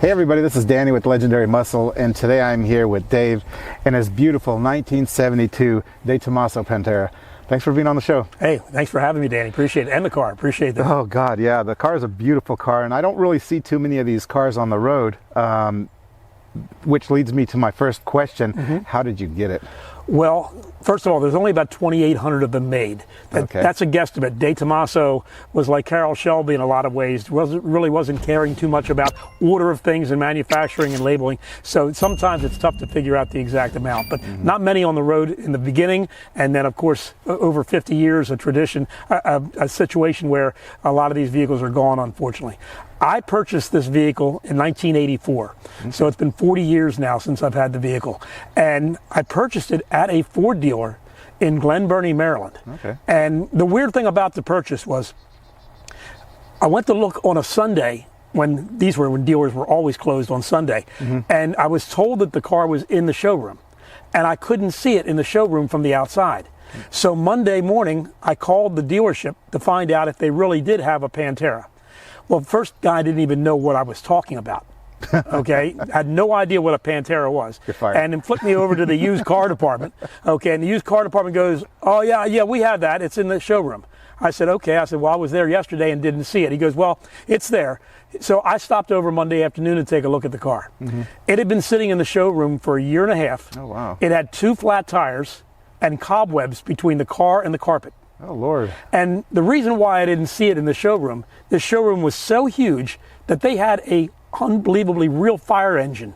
Hey everybody, this is Danny with Legendary Muscle, and today I'm here with Dave and his beautiful 1972 DeTomaso Pantera. Thanks for being on the show. Hey, thanks for having me, Danny. Appreciate it. And the car. Appreciate that. Oh God, yeah, the car is a beautiful car, and I don't really see too many of these cars on the road, which leads me to my first question. How did you get it? Well, first of all, there's only about 2,800 of them made. That's a guesstimate. DeTomaso was like Carroll Shelby in a lot of ways. Really wasn't caring too much about order of things and manufacturing and labeling. So sometimes it's tough to figure out the exact amount. But not many on the road in the beginning. And then, of course, over 50 years, a tradition, a situation where a lot of these vehicles are gone, unfortunately. I purchased this vehicle in 1984. So it's been 40 years now since I've had the vehicle. And I purchased it at a Ford dealer in Glen Burnie, Maryland. And the weird thing about the purchase was I went to look on a Sunday when dealers were always closed on Sunday. And I was told that the car was in the showroom. And I couldn't see it in the showroom from the outside. So Monday morning, I called the dealership to find out if they really did have a Pantera. Well, first guy didn't even know what I was talking about. Okay, had no idea what a Pantera was. You're fired. And then flipped me over to the used car department. Okay, and the used car department goes, "Oh yeah, we have that. It's in the showroom." I said, "Okay." I said, "Well, I was there yesterday and didn't see it." He goes, "Well, it's there." So I stopped over Monday afternoon to take a look at the car. It had been sitting in the showroom for a year and a half. Oh wow! It had 2 flat tires and cobwebs between the car and the carpet. Oh Lord. And the reason why I didn't see it in the showroom was so huge that they had a unbelievably real fire engine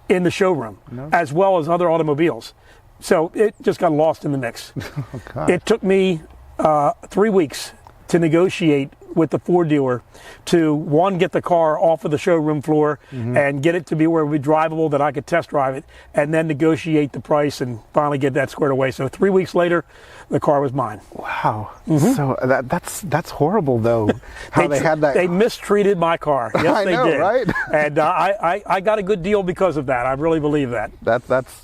in the showroom, as well as other automobiles. So it just got lost in the mix. Oh, God. It took me 3 weeks to negotiate with the Ford dealer to, one, get the car off of the showroom floor and get it to be where it would be drivable, that I could test drive it, and then negotiate the price and finally get that squared away. So 3 weeks later, the car was mine. Wow. So that's horrible, though. How they had that. They mistreated my car. Yes, I know, they did. right? And I got a good deal because of that. I really believe that.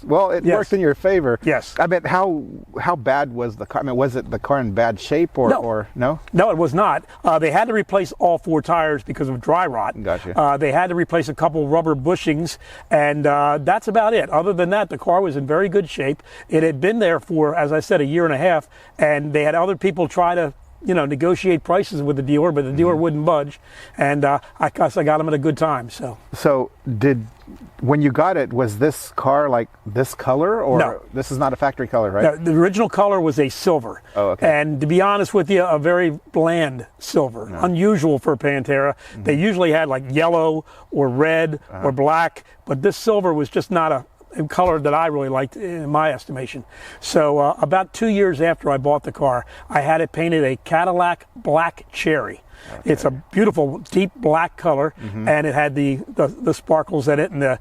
Well, it worked in your favor. Yes. I mean, how bad was the car? I mean, was it the car in bad shape or no? No, it was not. They had to replace all 4 tires because of dry rot. Gotcha. They had to replace a couple rubber bushings, and that's about it. Other than that, the car was in very good shape. It had been there for, as I said, a year and a half, and they had other people try to negotiate prices with the dealer, but the dealer wouldn't budge, and I got them at a good time. So when you got it, was this car like this color, or no? This is not a factory color, right? No, the original color was a silver. Oh, okay. And to be honest with you, a very bland silver, unusual for a Pantera. They usually had like yellow or red or black, but this silver was just not a color that I really liked in my estimation. So about 2 years after I bought the car, I had it painted a Cadillac black cherry. Okay. It's a beautiful deep black color, and it had the sparkles in it, and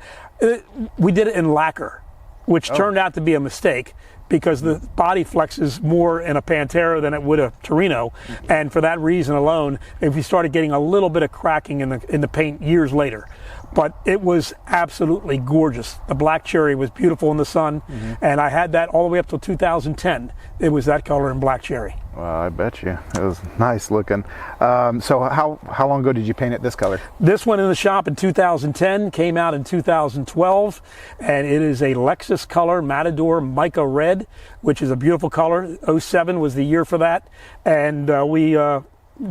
we did it in lacquer, which turned out to be a mistake, because the body flexes more in a Pantera than it would a Torino, and for that reason alone, we started getting a little bit of cracking in the paint years later. But it was absolutely gorgeous. The black cherry was beautiful in the sun, and I had that all the way up till 2010. It was that color in black cherry. Well, I bet you. It was nice looking. So how long ago did you paint it this color? This went in the shop in 2010, came out in 2012, and it is a Lexus color, Matador Mica Red, which is a beautiful color. 07 was the year for that, and we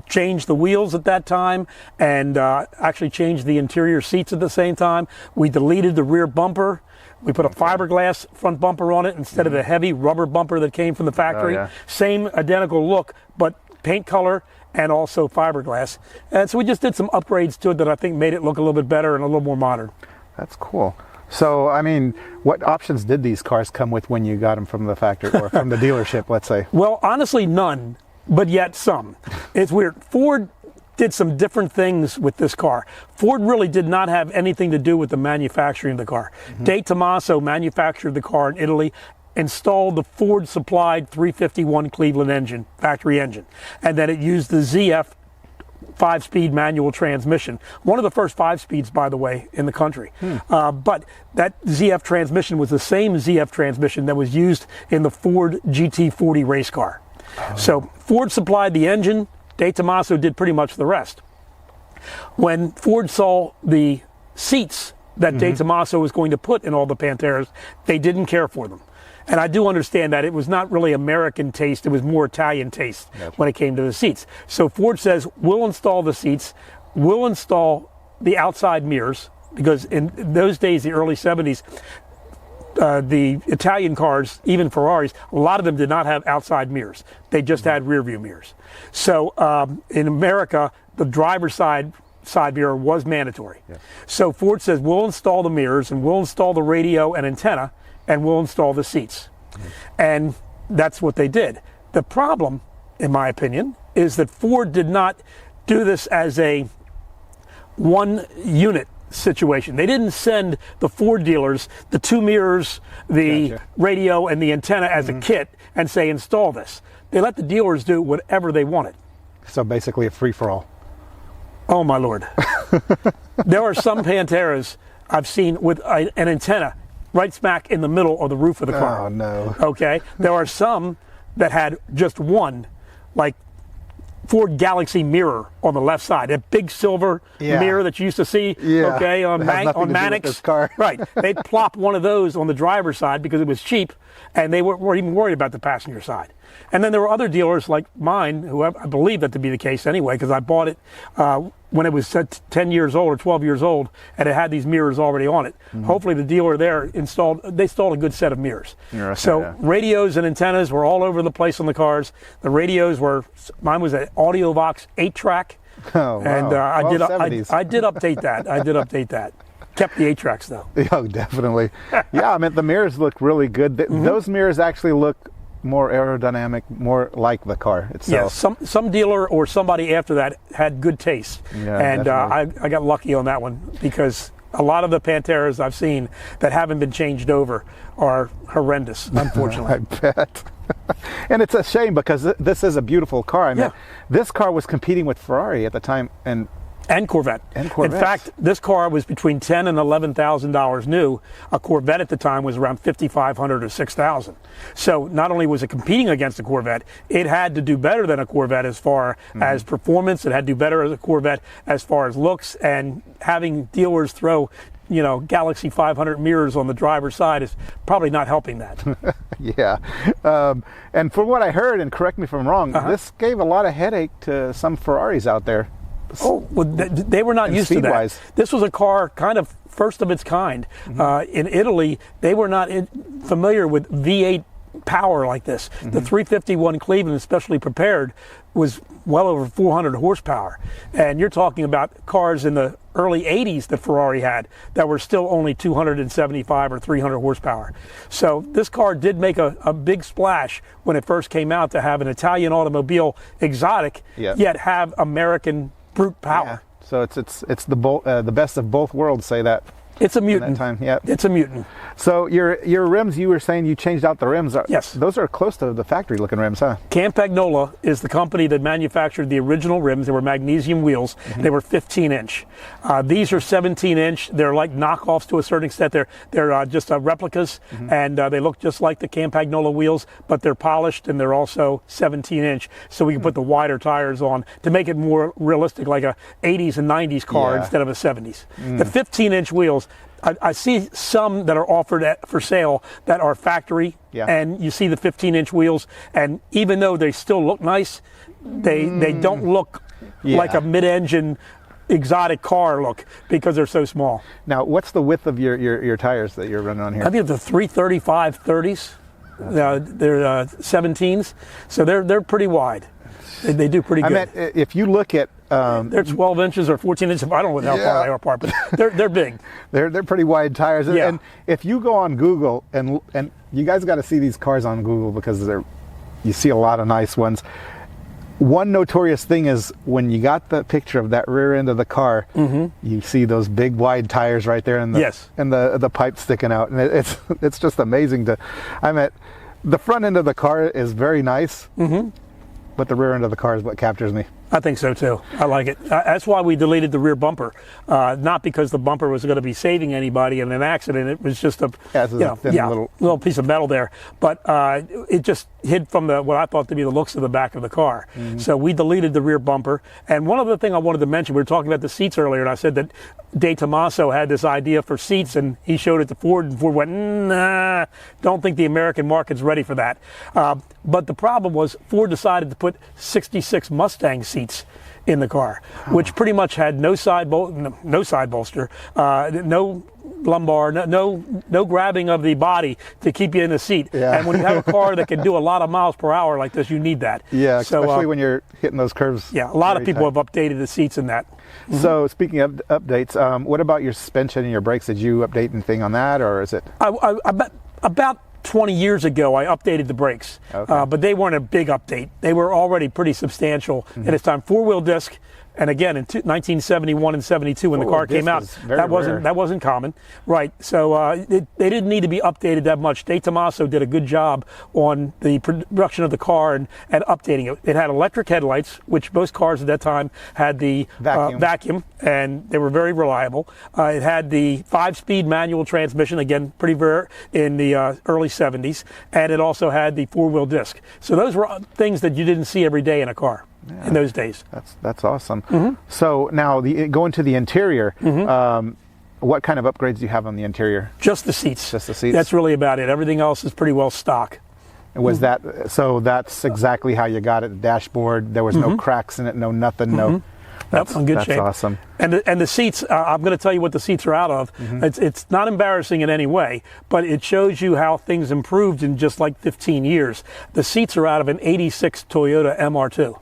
changed the wheels at that time, and actually changed the interior seats at the same time. We deleted the rear bumper. We put a fiberglass front bumper on it instead of the heavy rubber bumper that came from the factory. Same identical look, but paint color and also fiberglass. And so we just did some upgrades to it that I think made it look a little bit better and a little more modern. That's cool. So, I mean, what options did these cars come with when you got them from the factory or from the dealership, let's say? Well, honestly, none, but yet some. It's weird. Ford did some different things with this car. Ford really did not have anything to do with the manufacturing of the car. DeTomaso manufactured the car in Italy, installed the Ford supplied 351 Cleveland engine, factory engine, and then it used the ZF 5-speed manual transmission. One of the first 5-speeds, by the way, in the country. But that ZF transmission was the same ZF transmission that was used in the Ford GT40 race car. So Ford supplied the engine, DeTomaso did pretty much the rest. When Ford saw the seats that DeTomaso was going to put in all the Panteras. They didn't care for them. And I do understand that it was not really American taste, it was more Italian taste when it came to the seats. So Ford says, we'll install the seats, we'll install the outside mirrors, because in those days, the early 70s, the Italian cars, even Ferraris, a lot of them did not have outside mirrors. They just had rear view mirrors. So in America, the driver's side mirror was mandatory. So Ford says, we'll install the mirrors and we'll install the radio and antenna and we'll install the seats. And that's what they did. The problem, in my opinion, is that Ford did not do this as a one unit situation. They didn't send the Ford dealers the 2 mirrors, the radio, and the antenna as a kit and say, install this. They let the dealers do whatever they wanted. So basically a free-for-all. Oh, my Lord. There are some Panteras I've seen with an antenna right smack in the middle of the roof of the car. Oh, no. Okay? There are some that had just one, like Ford Galaxy mirror on the left side, a big silver mirror that you used to see, okay, on Mannix. Right. They'd plop one of those on the driver's side because it was cheap, and they weren't even worried about the passenger side. And then there were other dealers like mine, who I believe that to be the case anyway, because I bought it when it was 10 years old or 12 years old, and it had these mirrors already on it. Hopefully the dealer there installed a good set of mirrors. So radios and antennas were all over the place on the cars. The radios mine was an AudioVox 8-track. Oh, wow. And I did update that. Kept the 8-tracks though. Oh, definitely. Yeah, I mean, the mirrors look really good. Those mirrors actually look more aerodynamic, more like the car itself. Yeah, some dealer or somebody after that had good taste. Yeah, and I got lucky on that one, because a lot of the Panteras I've seen that haven't been changed over are horrendous, unfortunately. I bet. And it's a shame, because this is a beautiful car. I mean, this car was competing with Ferrari at the time, and Corvette. And Corvette. In fact, this car was between $10,000 and $11,000 new. A Corvette at the time was around $5,500 or $6,000. So not only was it competing against a Corvette, it had to do better than a Corvette as far as performance. It had to do better as a Corvette as far as looks. And having dealers throw, Galaxy 500 mirrors on the driver's side is probably not helping that. Yeah. And from what I heard, and correct me if I'm wrong, this gave a lot of headache to some Ferraris out there. Oh, well, they were not used to that. This was a car kind of first of its kind. In Italy, they were not familiar with V8 power like this. The 351 Cleveland, especially prepared, was well over 400 horsepower. And you're talking about cars in the early 80s that Ferrari had that were still only 275 or 300 horsepower. So this car did make a big splash when it first came out, to have an Italian automobile exotic, yet have American brute power. Yeah. So it's the best of both worlds, say that. It's a mutant. That time, It's a mutant. So your rims, you were saying you changed out the rims. Yes. Those are close to the factory looking rims, huh? Campagnola is the company that manufactured the original rims. They were magnesium wheels. They were 15-inch. These are 17-inch. They're like knockoffs to a certain extent. They're just replicas, and they look just like the Campagnola wheels, but they're polished and they're also 17-inch. So we can put the wider tires on to make it more realistic, like a 80s and 90s car instead of a 70s. The 15-inch wheels, I see some that are offered for sale that are factory, and you see the 15-inch wheels, and even though they still look nice, they don't look like a mid-engine exotic car look, because they're so small. Now, what's the width of your tires that you're running on here? I think the 335 30s. They're 17s, so they're pretty wide. They do pretty good. I mean, if you look at they're 12 inches or 14 inches. I don't know how far they are apart, but they're big. They're pretty wide tires. Yeah. And if you go on Google, and you guys got to see these cars on Google, because you see a lot of nice ones. One notorious thing is when you got the picture of that rear end of the car, you see those big wide tires right there, and the pipe sticking out, and it's just amazing the front end of the car is very nice, but the rear end of the car is what captures me. I think so too. I like it. That's why we deleted the rear bumper, not because the bumper was going to be saving anybody in an accident. It was just a little piece of metal there. But it hid from what I thought to be the looks of the back of the car. So we deleted the rear bumper. And one other thing I wanted to mention, we were talking about the seats earlier, and I said that DeTomaso had this idea for seats, and he showed it to Ford, and Ford went, nah, don't think the American market's ready for that. But the problem was Ford decided to put 66 Mustang seats in the car, which pretty much had no side bolster, no lumbar, no grabbing of the body to keep you in the seat. Yeah. And when you have a car that can do a lot of miles per hour like this, you need that. Yeah, so, especially when you're hitting those curves. Yeah, a lot of people have updated the seats in that. So speaking of updates, what about your suspension and your brakes? Did you update anything on that, or is it? About 20 years ago, I updated the brakes, but they weren't a big update. They were already pretty substantial at its time. Four-wheel disc, and again in 1971 and 72 when the car came out, that wasn't common, right? So they didn't need to be updated that much. DeTomaso did a good job on the production of the car and updating it. It had electric headlights, which most cars at that time had the vacuum, and they were very reliable. It had the 5-speed manual transmission, again pretty rare in the early 70s, and it also had the four-wheel disc. So those were things that you didn't see every day in a car. In those days. That's awesome. So now going to the interior, what kind of upgrades do you have on the interior? Just the seats. Just the seats? That's really about it. Everything else is pretty well stock. And was that, so that's exactly how you got it, the dashboard, there was no cracks in it, no nothing, no. That's in good shape. That's awesome. And the seats, I'm going to tell you what the seats are out of. It's not embarrassing in any way, but it shows you how things improved in just like 15 years. The seats are out of an 86 Toyota MR2.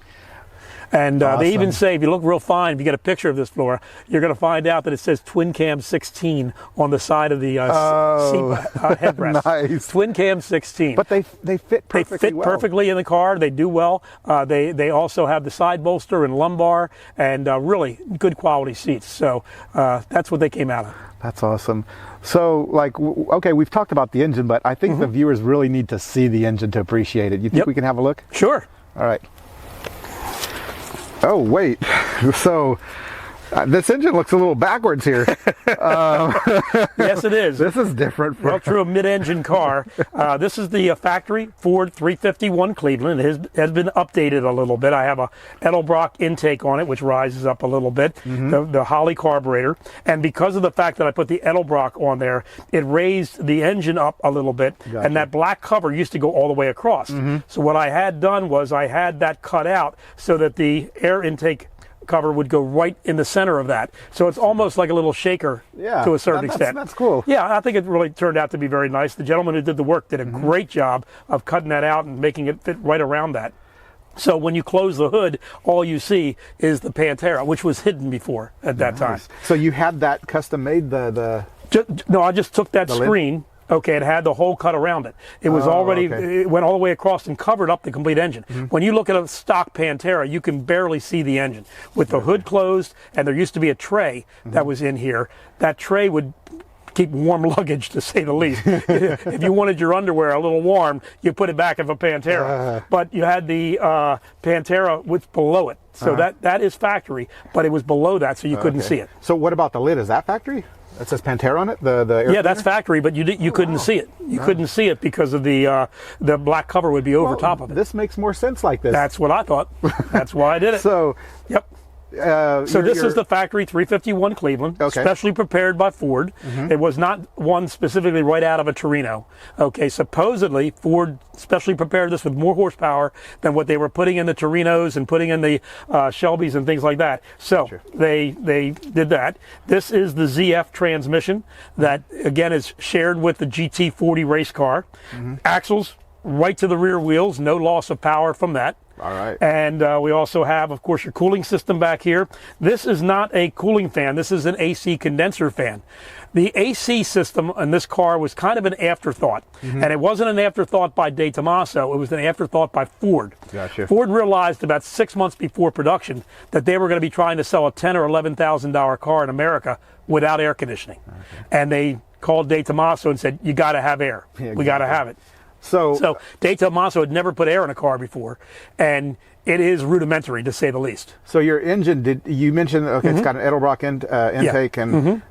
And they even say, if you look real fine, if you get a picture of this, Flora, you're going to find out that it says Twin Cam 16 on the side of the seat headrest. Nice. Twin Cam 16. But they fit perfectly They fit perfectly in the car. They do well. They also have the side bolster and lumbar and really good quality seats. So that's what they came out of. That's awesome. So, okay, we've talked about the engine, but I think the viewers really need to see the engine to appreciate it. You think we can have a look? Sure. All right. Oh, wait. So this engine looks a little backwards here. Yes, it is. This is different. Well, true, a mid-engine car. This is the factory Ford 351 Cleveland. It has been updated a little bit. I have a Edelbrock intake on it, which rises up a little bit, the Holley carburetor. And because of the fact that I put the Edelbrock on there, it raised the engine up a little bit. Gotcha. And that black cover used to go all the way across. So what I had done was I had that cut out so that the air intake cover would go right in the center of that. So it's almost like a little shaker to a certain extent. That's cool. Yeah, I think it really turned out to be very nice. The gentleman who did the work did a great job of cutting that out and making it fit right around that. So when you close the hood, all you see is the Pantera, which was hidden before at that time. So you had that custom made, No, I just took that screen. Lid? Okay, it had the hole cut around it. It was already, it went all the way across and covered up the complete engine. When you look at a stock Pantera, you can barely see the engine. With the hood closed, and there used to be a tray that was in here, that tray would keep warm luggage, to say the least. If you wanted your underwear a little warm, you put it back of a Pantera. But you had the Pantera with below it. So that is factory, but it was below that, so you couldn't see it. So what about the lid? Is that factory? It says Pantera on it. The air cleaner? That's factory, but you couldn't see it. You couldn't see it because of the black cover would be over top of it. This makes more sense like this. That's what I thought. That's why I did it. So, yep. So this is the factory 351 Cleveland, specially prepared by Ford. It was not one specifically right out of a Torino. Okay, supposedly Ford specially prepared this with more horsepower than what they were putting in the Torinos and putting in the Shelbys and things like that. So they did that. This is the ZF transmission that again is shared with the GT40 race car. Axles right to the rear wheels, no loss of power from that. All right. And we also have, of course, your cooling system back here. This is not a cooling fan. This is an AC condenser fan. The AC system in this car was kind of an afterthought. And it wasn't an afterthought by DeTomaso. It was an afterthought by Ford. Gotcha. Ford realized about 6 months before production that they were going to be trying to sell a $10,000 or $11,000 car in America without air conditioning. And they called DeTomaso and said, you got to have air. We got to have it. So DeTomaso had never put air in a car before, and it is rudimentary to say the least. So your engine, you mentioned it's got an Edelbrock intake, and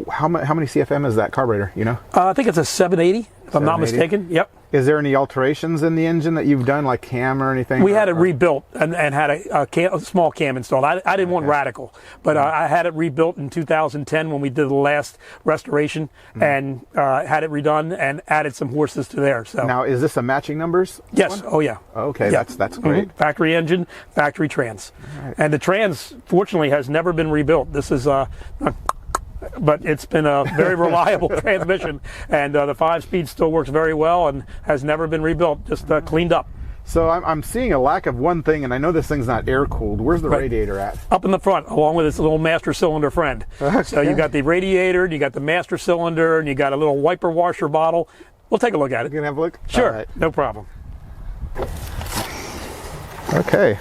how many CFM is that carburetor? You know? I think it's a 780, if I'm not mistaken. Yep. Is there any alterations in the engine that you've done, like cam or anything? We had it rebuilt and had a small cam installed. I didn't want radical, but I had it rebuilt in 2010 when we did the last restoration, and had it redone and added some horses to there. So now, is this a matching numbers? Yes. One? Oh yeah. Okay, yeah. That's great. Factory engine, factory trans, and the trans fortunately has never been rebuilt. This is but it's been a very reliable transmission, and the 5-speed still works very well and has never been rebuilt, just cleaned up. So I'm seeing a lack of one thing, and I know this thing's not air-cooled. Where's the radiator at? Up in the front, along with its little master cylinder friend. Okay. So you got the radiator, you got the master cylinder, and you got a little wiper washer bottle. We'll take a look at it. You can have a look? Sure, right. No problem. Okay.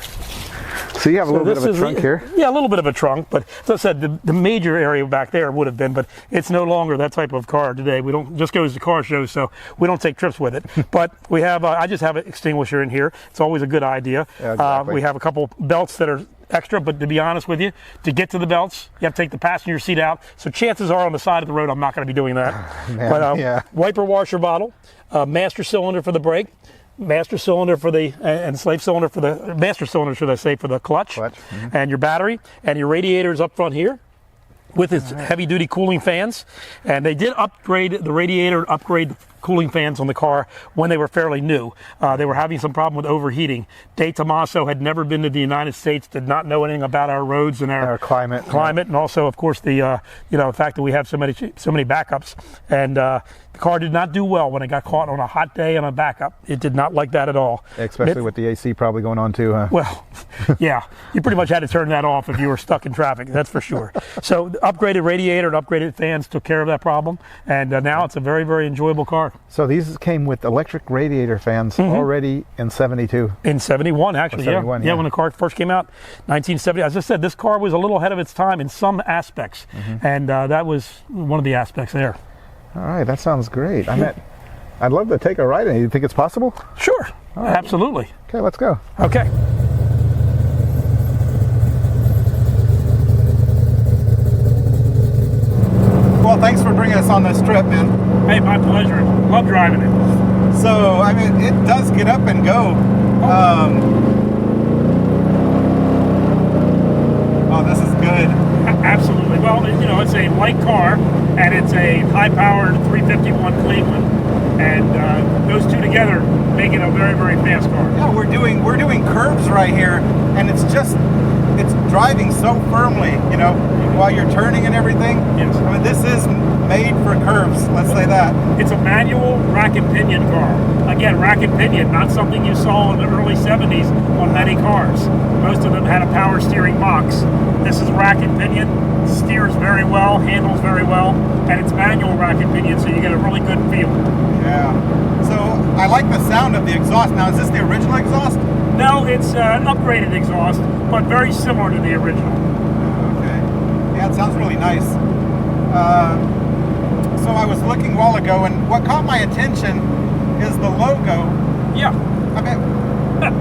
So you have a little bit of a trunk here. Yeah, a little bit of a trunk, but as I said, the major area back there would have been, but it's no longer that type of car today. We don't just goes to car shows, so we don't take trips with it. But we have, I just have an extinguisher in here. It's always a good idea. Yeah, exactly. We have a couple belts that are extra, but to be honest with you, to get to the belts, you have to take the passenger seat out. So chances are on the side of the road, I'm not going to be doing that. Man, Wiper washer bottle, master cylinder for the brake, master cylinder for the and slave cylinder for the master cylinder, should I say, for the clutch. And your battery and your radiators up front here with its heavy duty cooling fans. And they did upgrade the radiator, upgrade the cooling fans on the car when they were fairly new. They were having some problem with overheating. DeTomaso had never been to the United States, did not know anything about our roads and our climate, and also, of course, the the fact that we have so many backups. And the car did not do well when it got caught on a hot day on a backup. It did not like that at all. Especially with the AC probably going on too, huh? Well, yeah, you pretty much had to turn that off if you were stuck in traffic, that's for sure. So the upgraded radiator and upgraded fans took care of that problem, and now it's a very, very enjoyable car. So these came with electric radiator fans already in 72? In 71, actually, 71, yeah, when the car first came out, 1970. As I said, this car was a little ahead of its time in some aspects, and that was one of the aspects there. All right, that sounds great. I'd love to take a ride in it. You think it's possible? Sure, right. Absolutely. Okay, let's go. Okay. Well, thanks for bringing us on this trip, man. Hey, my pleasure. Love driving it. So, I mean, it does get up and go. Oh, this is good. Absolutely. Well, it's a light car, and it's a high-powered 351 Cleveland, and those two together make it a very, very fast car. Yeah, we're doing curves right here, and it's driving so firmly, while you're turning and everything. Yes. I mean, this is made for curves, let's say that. It's a manual rack and pinion car. Again, rack and pinion, not something you saw in the early 70s on many cars. Most of them had a power steering box. This is rack and pinion, steers very well, handles very well, and it's manual rack and pinion, so you get a really good feel. Yeah. So I like the sound of the exhaust. Now, is this the original exhaust? No, it's an upgraded exhaust, but very similar to the original. Okay. Yeah, it sounds really nice. So I was looking a while ago, and what caught my attention is the logo. Yeah. I mean,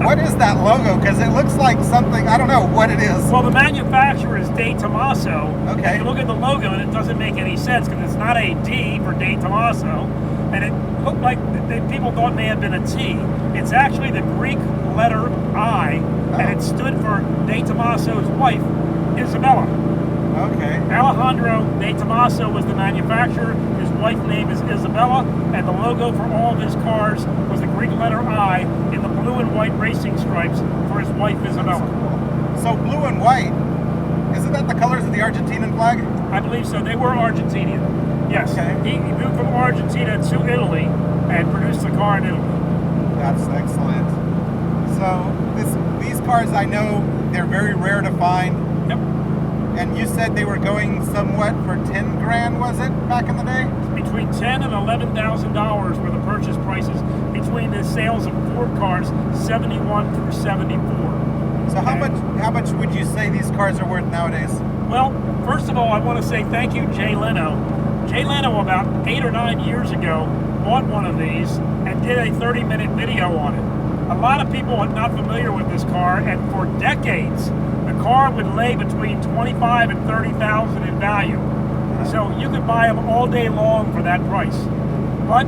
what is that logo? Because it looks like something, I don't know what it is. Well, the manufacturer is DeTomaso. Okay. You look at the logo, and it doesn't make any sense because it's not a D for DeTomaso, and it looked like people thought it may have been a T. It's actually the Greek letter I, and it stood for DeTomaso's wife, Isabella. Okay. Alejandro DeTomaso was the manufacturer. His wife's name is Isabella, and the logo for all of his cars was the Greek letter I in the blue and white racing stripes for his wife Isabella. Cool. So blue and white, isn't that the colors of the Argentinian flag? I believe so. They were Argentinian. Yes. Okay. He moved from Argentina to Italy and produced the car in Italy. That's excellent. So these cars, I know they're very rare to find. Yep. And you said they were going somewhat for 10 grand, was it, back in the day? Between $10,000 and $11,000 were the purchase prices between the sales of Ford cars 71 through 74. So how much would you say these cars are worth nowadays? Well, first of all, I want to say thank you, Jay Leno. Jay Leno, about 8 or 9 years ago, bought one of these and did a 30-minute video on it. A lot of people are not familiar with this car, and for decades, the car would lay between $25,000 and $30,000 in value. So you could buy them all day long for that price. But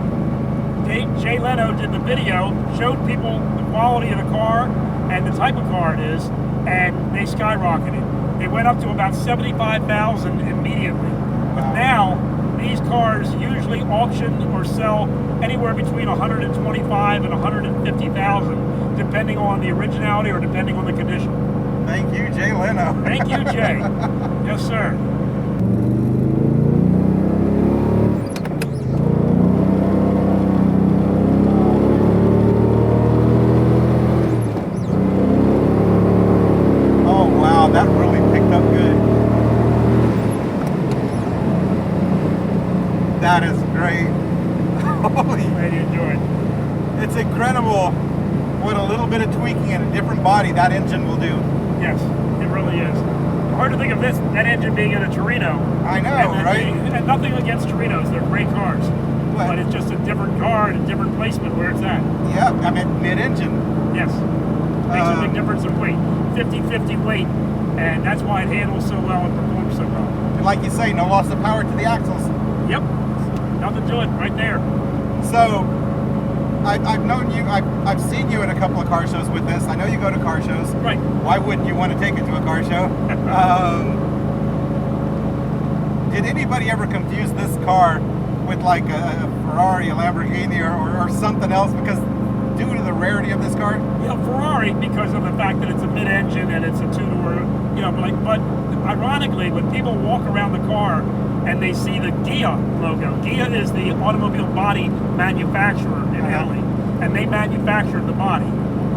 Jay Leno did the video, showed people the quality of the car and the type of car it is, and they skyrocketed. They went up to about 75,000 immediately. But now, these cars usually auction or sell anywhere between 125 and 150,000, depending on the originality or depending on the condition. Thank you, Jay Leno. Thank you, Jay. Yes, sir. Oh, wow, that really picked up good. That is great. Holy. Glad you enjoyed. It's incredible what a little bit of tweaking and a different body that engine will do. Yes, it really is. Hard to think of that engine being in a Torino. I know, right? And nothing against Torinos, they're great cars. What? But it's just a different car and a different placement where it's at. Yeah, I mean mid-engine. Yes. Makes a big difference in weight. 50-50 weight, and that's why it handles so well and performs so well. And like you say, no loss of power to the axles. Yep. Nothing to it, right there. So, I've known you, I've seen you at a couple of car shows with this. I know you go to car shows. Right. Why wouldn't you want to take it to a car show? Did anybody ever confuse this car with like a Ferrari, a Lamborghini, or something else because due to the rarity of this car? Ferrari, because of the fact that it's a mid-engine and it's a two-door, but ironically, when people walk around the car and they see the Ghia logo, Ghia is the automobile body manufacturer in Italy, and they manufactured the body,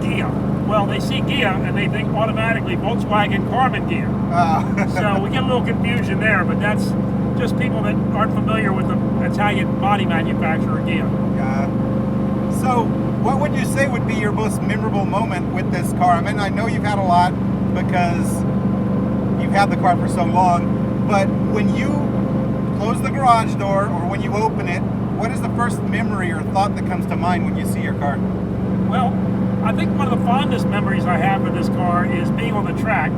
Ghia. Well, they see Ghia and they think automatically Volkswagen Carbon Ghia. So we get a little confusion there, but that's just people that aren't familiar with the Italian body manufacturer Ghia. So what would you say would be your most memorable moment with this car? I mean, I know you've had a lot because you've had the car for so long, but when you close the garage door or when you open it, what is the first memory or thought that comes to mind when you see your car? Well, I think one of the fondest memories I have of this car is being on the track.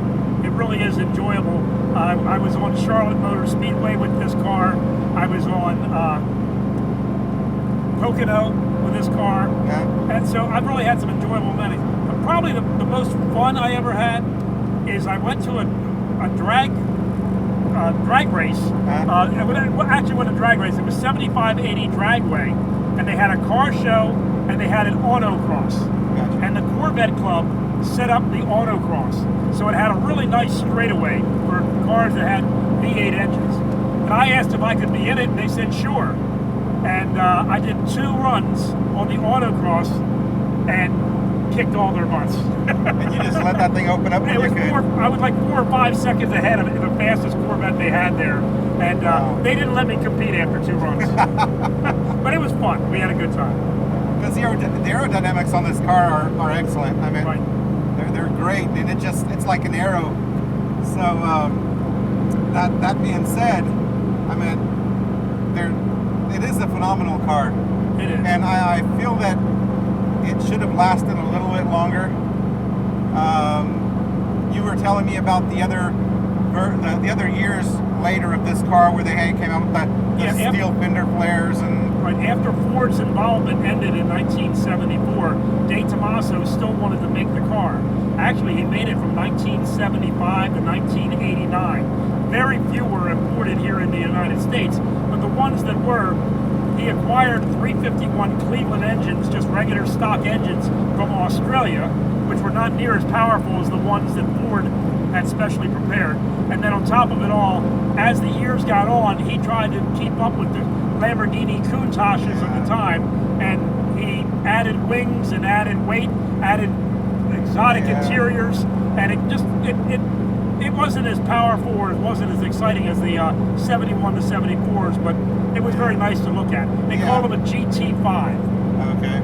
It really is enjoyable. I was on Charlotte Motor Speedway with this car. I was on Pocono with this car. And so I've really had some enjoyable memories. But probably the most fun I ever had is I went to a drag race. Actually went a drag race. It was 7580 Dragway, and they had a car show and they had an autocross. And the Corvette Club set up the autocross. So it had a really nice straightaway for cars that had V8 engines. And I asked if I could be in it, and they said sure. And I did 2 runs on the autocross and kicked all their butts. And you just let that thing open up? I was like 4 or 5 seconds ahead of the fastest Corvette they had there. And they didn't let me compete after 2 runs. But it was fun. We had a good time. Because the aerodynamics on this car are excellent. I mean, they're great, and it's like an arrow. So that being said, I mean, it is a phenomenal car. It is. And I feel that it should have lasted a little bit longer. You were telling me about the other years later of this car where they came out with the steel fender flares and. Right after Ford's involvement ended in 1974, DeTomaso still wanted to make the car. Actually, he made it from 1975 to 1989. Very few were imported here in the United States, but the ones that were, he acquired 351 Cleveland engines, just regular stock engines from Australia, which were not near as powerful as the ones that Ford had specially prepared. And then on top of it all, as the years got on, he tried to keep up with the Lamborghini Countaches of the time, and he added wings and added weight, added exotic interiors, and it wasn't as powerful or it wasn't as exciting as the 71 to 74s, but it was very nice to look at. They called them a GT5. Okay.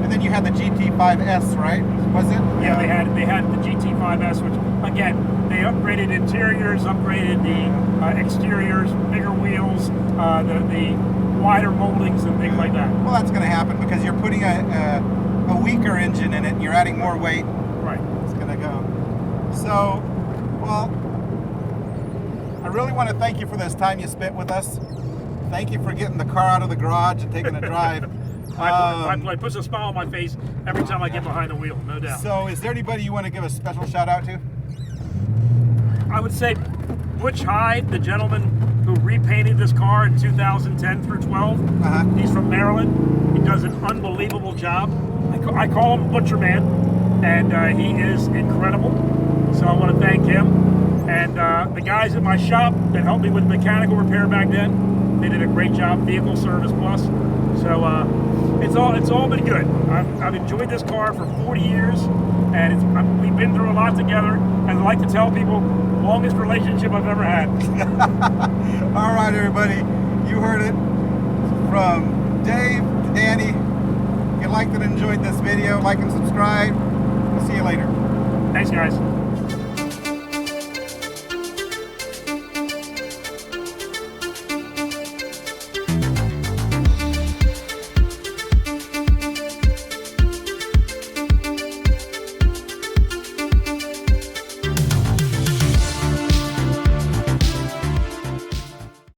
And then you had the GT5S, right? Was it? Yeah, they had the GT5S, which again, they upgraded interiors, upgraded the exteriors, bigger wheels, the wider moldings and things like that. Well, that's going to happen because you're putting a weaker engine in it and you're adding more weight. Right. It's going to go. So, well, I really want to thank you for this time you spent with us. Thank you for getting the car out of the garage and taking a drive. It puts a smile on my face every time I get behind the wheel, no doubt. So is there anybody you want to give a special shout out to? I would say Butch Hyde, the gentleman who repainted this car in 2010 through 12. He's from Maryland. He does an unbelievable job. I call him Butcher Man, and he is incredible. So I want to thank him. And the guys at my shop that helped me with mechanical repair back then, they did a great job, Vehicle Service Plus. So it's all been good. I've enjoyed this car for 40 years, and we've been through a lot together. And I like to tell people, longest relationship I've ever had. All right, everybody, you heard it from Dave, Danny. If you liked and enjoyed this video, like and subscribe. We'll see you later. Thanks, guys.